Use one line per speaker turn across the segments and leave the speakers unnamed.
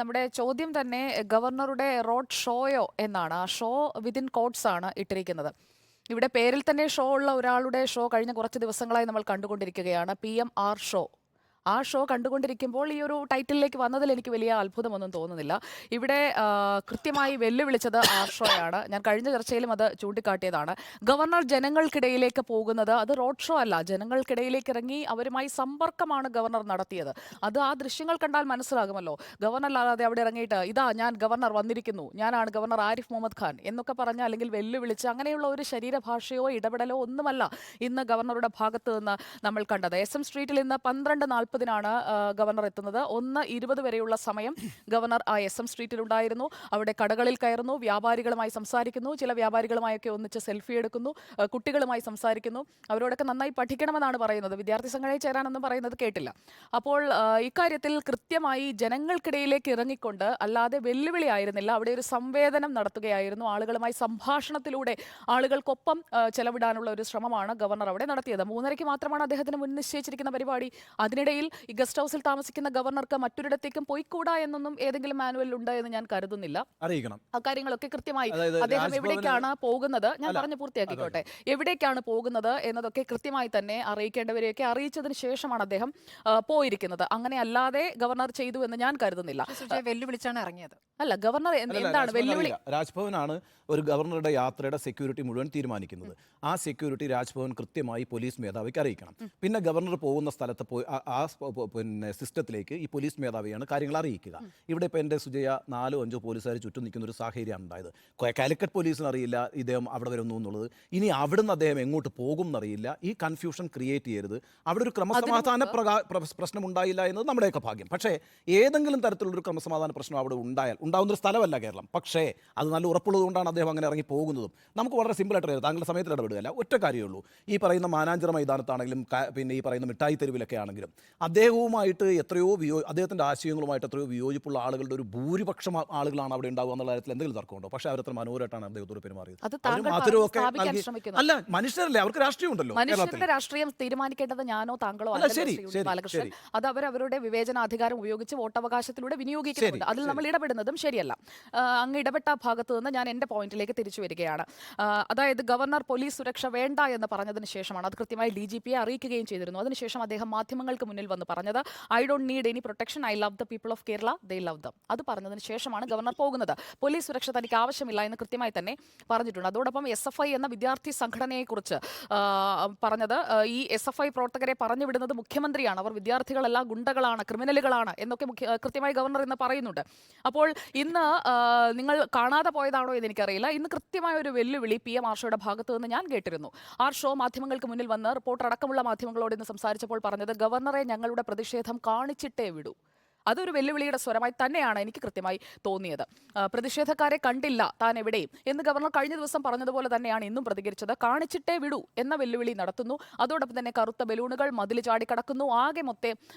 നമ്മുടെ ചോദ്യം തന്നെ ഗവർണറുടെ റോഡ് ഷോയോ എന്നാണ്. ആ ഷോ വിതിൻ കോട്ട്സ് ആണ് ഇട്ടിരിക്കുന്നത്. ഇവിടെ പേരിൽ തന്നെ ഷോ ഉള്ള ഒരാളുടെ ഷോ കഴിഞ്ഞ കുറച്ച് ദിവസങ്ങളായി നമ്മൾ കണ്ടുകൊണ്ടിരിക്കുകയാണ്. PMR show. ആ ഷോ കണ്ടുകൊണ്ടിരിക്കുമ്പോൾ ഈ ഒരു ടൈറ്റിലേക്ക് വന്നതിൽ എനിക്ക് വലിയ അത്ഭുതമൊന്നും തോന്നുന്നില്ല. ഇവിടെ കൃത്യമായി വെല്ലുവിളിച്ചത് ആർ ഷോയാണ്. ഞാൻ കഴിഞ്ഞ ചർച്ചയിലും അത് ചൂണ്ടിക്കാട്ടിയതാണ്. ഗവർണർ ജനങ്ങൾക്കിടയിലേക്ക് പോകുന്നത് അത് റോഡ് ഷോ അല്ല. ജനങ്ങൾക്കിടയിലേക്ക് ഇറങ്ങി അവരുമായി സമ്പർക്കമാണ് ഗവർണർ നടത്തിയത്. അത് ആ ദൃശ്യങ്ങൾ കണ്ടാൽ മനസ്സിലാകുമല്ലോ. ഗവർണർ അല്ലാതെ അവിടെ ഇറങ്ങിയിട്ട് ഇതാ ഞാൻ ഗവർണർ വന്നിരിക്കുന്നു, ഞാനാണ് ഗവർണർ ആരിഫ് മുഹമ്മദ് ഖാൻ എന്നൊക്കെ പറഞ്ഞ അല്ലെങ്കിൽ വെല്ലുവിളിച്ച് അങ്ങനെയുള്ള ഒരു ശരീരഭാഷയോ ഇടപെടലോ ഒന്നുമല്ല ഇന്ന് ഗവർണറുടെ ഭാഗത്ത് നിന്ന് നമ്മൾ കണ്ടത്. SM സ്ട്രീറ്റിൽ ഇന്ന് 12:40 ഗവർണർ എത്തുന്നത്. 1:20 വരെയുള്ള സമയം ഗവർണർ ആ SM സ്ട്രീറ്റിലുണ്ടായിരുന്നു. അവിടെ കടകളിൽ കയറുന്നു, വ്യാപാരികളുമായി സംസാരിക്കുന്നു, ചില വ്യാപാരികളുമായൊക്കെ ഒന്നിച്ച് സെൽഫി എടുക്കുന്നു, കുട്ടികളുമായി സംസാരിക്കുന്നു. അവരോടൊക്കെ നന്നായി പഠിക്കണമെന്നാണ് പറയുന്നത്. വിദ്യാർത്ഥി സംഘടനയിൽ ചേരാനൊന്നും പറയുന്നത് കേട്ടില്ല. അപ്പോൾ ഇക്കാര്യത്തിൽ കൃത്യമായി ജനങ്ങൾക്കിടയിലേക്ക് ഇറങ്ങിക്കൊണ്ട് അല്ലാതെ വെല്ലുവിളി ആയിരുന്നില്ല, അവിടെ ഒരു സംവേദനം നടത്തുകയായിരുന്നു. ആളുകളുമായി സംഭാഷണത്തിലൂടെ ആളുകൾക്കൊപ്പം ചെലവിടാനുള്ള ഒരു ശ്രമമാണ് ഗവർണർ അവിടെ നടത്തിയത്. 3:30 മാത്രമാണ് അദ്ദേഹത്തിന് മുൻ നിശ്ചയിച്ചിരിക്കുന്ന പരിപാടി. അതിനിടയിൽ ഈ ഗസ്റ്റ് ഹൗസിൽ താമസിക്കുന്ന ഗവർണർക്ക് മറ്റൊരിടത്തേക്കും പോയിക്കൂടാ എന്നൊന്നും ഏതെങ്കിലും മാനുവലിൽ ഉണ്ട് എന്ന് ഞാൻ കരുതുന്നില്ല.
അറിയിക്കണം
അക്കാര്യങ്ങളൊക്കെ കൃത്യമായി അദ്ദേഹം എവിടേക്കാണ് പോകുന്നത്, ഞാൻ പറഞ്ഞു പൂർത്തിയാക്കിക്കോട്ടെ, എവിടേക്കാണ് പോകുന്നത് എന്നതൊക്കെ കൃത്യമായി തന്നെ അറിയിക്കേണ്ടവരെയൊക്കെ അറിയിച്ചതിന് ശേഷമാണ് അദ്ദേഹം പോയിരിക്കുന്നത്. അങ്ങനെ അല്ലാതെ ഗവർണർ ചെയ്തു എന്ന് ഞാൻ കരുതുന്നില്ല.
വെല്ലുവിളിച്ചാണ് ഇറങ്ങിയത്.
അല്ല, ഗവർണർ എന്താണ് വെല്ലുവിളി?
രാജ്ഭവനാണ് ഒരു ഗവർണറുടെ യാത്രയുടെ സെക്യൂരിറ്റി മുഴുവൻ തീരുമാനിക്കുന്നത്. ആ സെക്യൂരിറ്റി രാജ്ഭവൻ കൃത്യമായി പോലീസ് മേധാവിക്ക് അറിയിക്കണം. പിന്നെ ഗവർണർ പോകുന്ന സ്ഥലത്ത് പോയി പിന്നെ സിസ്റ്റത്തിലേക്ക് ഈ പോലീസ് മേധാവിയാണ് കാര്യങ്ങൾ അറിയിക്കുക. ഇവിടെ ഇപ്പോൾ എൻ്റെ സുജയ 4-5 പോലീസുകാർ ചുറ്റും നിൽക്കുന്ന ഒരു സാഹചര്യമാണ് ഉണ്ടായത്. കാലിക്കറ്റ് പോലീസിന് അറിയില്ല ഇദ്ദേഹം അവിടെ വരുന്നു എന്നുള്ളത്. ഇനി അവിടുന്ന് അദ്ദേഹം എങ്ങോട്ട് പോകും എന്നറിയില്ല. ഈ കൺഫ്യൂഷൻ ക്രിയേറ്റ് ചെയ്യരുത്. അവിടെ ഒരു ക്രമസമാധാന പ്രശ്നം ഉണ്ടായില്ല എന്നത് നമ്മുടെയൊക്കെ ഭാഗ്യം. പക്ഷേ ഏതെങ്കിലും തരത്തിലുള്ളൊരു ക്രമസമാധാന പ്രശ്നം അവിടെ ഉണ്ടാവുന്നൊരു സ്ഥലമല്ല കേരളം. പക്ഷേ അത് നല്ല ഉറപ്പുള്ളത് കൊണ്ടാണ് അദ്ദേഹം അങ്ങനെ ഇറങ്ങി പോകുന്നതും. നമുക്ക് വളരെ സിമ്പിളായിട്ട് അറിയാം. താങ്കളുടെ സമയത്തിൽ ഇടപെടുകയല്ല, ഒറ്റ കാര്യമേ ഉള്ളൂ. ഈ പറയുന്ന മാനാഞ്ചിറ മൈതാനത്താണെങ്കിലും പിന്നെ ഈ പറയുന്ന മിഠായി തെരുവിലൊക്കെ ആണെങ്കിലും അദ്ദേഹവുമായിട്ട് അദ്ദേഹത്തിൻ്റെ ആശയങ്ങളുമായിട്ട് എത്രയോ വിയോജിപ്പുള്ള ആളുകളുടെ ഒരു ഭൂരിപക്ഷം ആളുകളാണ് അവിടെ ഉണ്ടാവുക എന്നുള്ള കാര്യത്തിൽ എന്തെങ്കിലും തർക്കമുണ്ടോ? പക്ഷേ അവരത്ര മനോഹരമായിട്ടാണ് അദ്ദേഹത്തോട് പെരുമാറിയത്. അല്ല, മനുഷ്യരല്ലേ, അവർക്ക് രാഷ്ട്രീയം ഉണ്ടല്ലോ.
മനുഷ്യരുടെ രാഷ്ട്രീയം തീരുമാനിക്കേണ്ടത് ഞാനോ താങ്കളോ അല്ല. ബാലകൃഷ്ണൻ അത് അവരവരുടെ വിവേചനാധികാരം ഉപയോഗിച്ച് വോട്ടവകാശത്തിലൂടെ വിനിയോഗിക്കുന്നുണ്ട്. അതിൽ നമ്മൾ ഇടപെടുന്നതും ശരിയല്ല. അങ്ങ് ഇടപെട്ട ഭാഗത്ത് നിന്ന് ഞാൻ എൻ്റെ പോയിന്റിലേക്ക് തിരിച്ചു വരികയാണ്. അതായത് ഗവർണർ പോലീസ് സുരക്ഷ വേണ്ട എന്ന് പറഞ്ഞതിന് ശേഷമാണ് അത് കൃത്യമായി DGPയെ അറിയിക്കുകയും ചെയ്തിരുന്നു. അതിനുശേഷം അദ്ദേഹം മാധ്യമങ്ങൾക്ക് മുന്നിൽ വന്ന് പറഞ്ഞത് I don't need any protection, I love the people of Kerala, they love dum. അത് പറഞ്ഞതിന് ശേഷമാണ് ഗവർണർ പോകുന്നത്. പോലീസ് സുരക്ഷ തനിക്ക് ആവശ്യമില്ല എന്ന് കൃത്യമായി തന്നെ പറഞ്ഞിട്ടുണ്ട്. അതോടൊപ്പം SFI എന്ന വിദ്യാർത്ഥി സംഘടനയെക്കുറിച്ച് പറഞ്ഞത് ഈ SFI പ്രവർത്തകരെ പറഞ്ഞു വിടുന്നത് മുഖ്യമന്ത്രിയാണ്, അവർ വിദ്യാർത്ഥികളല്ല, ഗുണ്ടകളാണ്, ക്രിമിനലുകളാണ് എന്നൊക്കെ കൃത്യമായി ഗവർണർ ഇന്ന് പറയുന്നുണ്ട്. അപ്പോൾ ഇന്ന് നിങ്ങൾ കാണാതെ പോയതാണോ എന്ന് എനിക്കറിയില്ല. ഇന്ന് കൃത്യമായ ഒരു വെല്ലുവിളി PMR ഷോയുടെ ഭാഗത്ത് നിന്ന് ഞാൻ കേട്ടിരുന്നു. ആർ ഷോ മാധ്യമങ്ങൾക്ക് മുന്നിൽ വന്ന് റിപ്പോർട്ടർ അടക്കമുള്ള മാധ്യമങ്ങളോട് ഇന്ന് സംസാരിച്ചപ്പോൾ പറഞ്ഞത് ഗവർണറെ ഞങ്ങളുടെ പ്രതിഷേധം കാണിച്ചിട്ടേ വിടൂ. അതൊരു വെല്ലുവിളിയുടെ സ്വരമായി തന്നെയാണ് എനിക്ക് കൃത്യമായി തോന്നിയത്. പ്രതിഷേധക്കാരെ കണ്ടില്ല താൻ എവിടെയും എന്ന് ഗവർണർ കഴിഞ്ഞ ദിവസം പറഞ്ഞതുപോലെ തന്നെയാണ് ഇന്നും പ്രതികരിച്ചത്. കാണിച്ചിട്ടേ വിടൂ എന്ന വെല്ലുവിളി നടത്തുന്നു. അതോടൊപ്പം തന്നെ കറുത്ത ബലൂണുകൾ മതിൽ ചാടിക്കടക്കുന്നു. ആകെ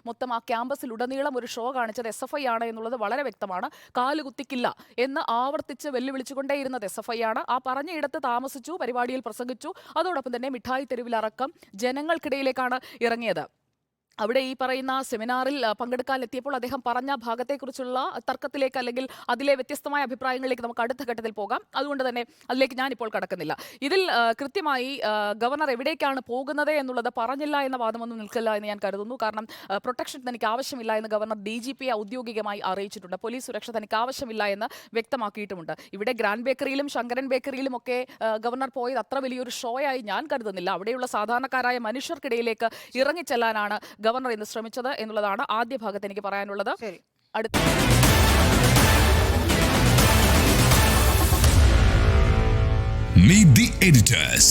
മൊത്തം ആ ക്യാമ്പസിലുടനീളം ഒരു ഷോ കാണിച്ചത് SFI ആണ് എന്നുള്ളത് വളരെ വ്യക്തമാണ്. കാലുകുത്തിക്കില്ല എന്ന് ആവർത്തിച്ച് വെല്ലുവിളിച്ചുകൊണ്ടേയിരുന്നത് SFI ആണ്. ആ പറഞ്ഞയിടത്ത് താമസിച്ചു, പരിപാടിയിൽ പ്രസംഗിച്ചു. അതോടൊപ്പം തന്നെ മിഠായി തെരുവിലടക്കം ജനങ്ങൾക്കിടയിലേക്കാണ് ഇറങ്ങിയത്. അവിടെ ഈ പറയുന്ന സെമിനാറിൽ പങ്കെടുക്കാൻ എത്തിയപ്പോൾ അദ്ദേഹം പറഞ്ഞ ഭാഗത്തെക്കുറിച്ചുള്ള തർക്കത്തിലേക്ക് അല്ലെങ്കിൽ അതിലെ വ്യത്യസ്തമായ അഭിപ്രായങ്ങളിലേക്ക് നമുക്ക് അടുത്ത ഘട്ടത്തിൽ പോകാം. അതുകൊണ്ട് തന്നെ അതിലേക്ക് ഞാനിപ്പോൾ കടക്കുന്നില്ല. ഇതിൽ കൃത്യമായി ഗവർണർ എവിടേക്കാണ് പോകുന്നത് എന്നുള്ളത് പറഞ്ഞില്ല എന്ന വാദമൊന്നും നിൽക്കില്ല എന്ന് ഞാൻ കരുതുന്നു. കാരണം പ്രൊട്ടക്ഷൻ തനിക്ക് ആവശ്യമില്ല എന്ന് ഗവർണർ DGPയെ ഔദ്യോഗികമായി അറിയിച്ചിട്ടുണ്ട്. പോലീസ് സുരക്ഷ തനിക്ക് ആവശ്യമില്ല എന്ന് വ്യക്തമാക്കിയിട്ടുമുണ്ട്. ഇവിടെ ഗ്രാൻഡ് ബേക്കറിയിലും ശങ്കരൻ ബേക്കറിയിലും ഒക്കെ ഗവർണർ പോയത് അത്ര വലിയൊരു ഷോയായി ഞാൻ കരുതുന്നില്ല. അവിടെയുള്ള സാധാരണക്കാരായ മനുഷ്യർക്കിടയിലേക്ക് ഇറങ്ങിച്ചെല്ലാനാണ് ഗവർണർ ഇന്ന് ശ്രമിച്ചത് എന്നുള്ളതാണ് ആദ്യ ഭാഗത്ത് എനിക്ക് പറയാനുള്ളത്.
Meet the editors.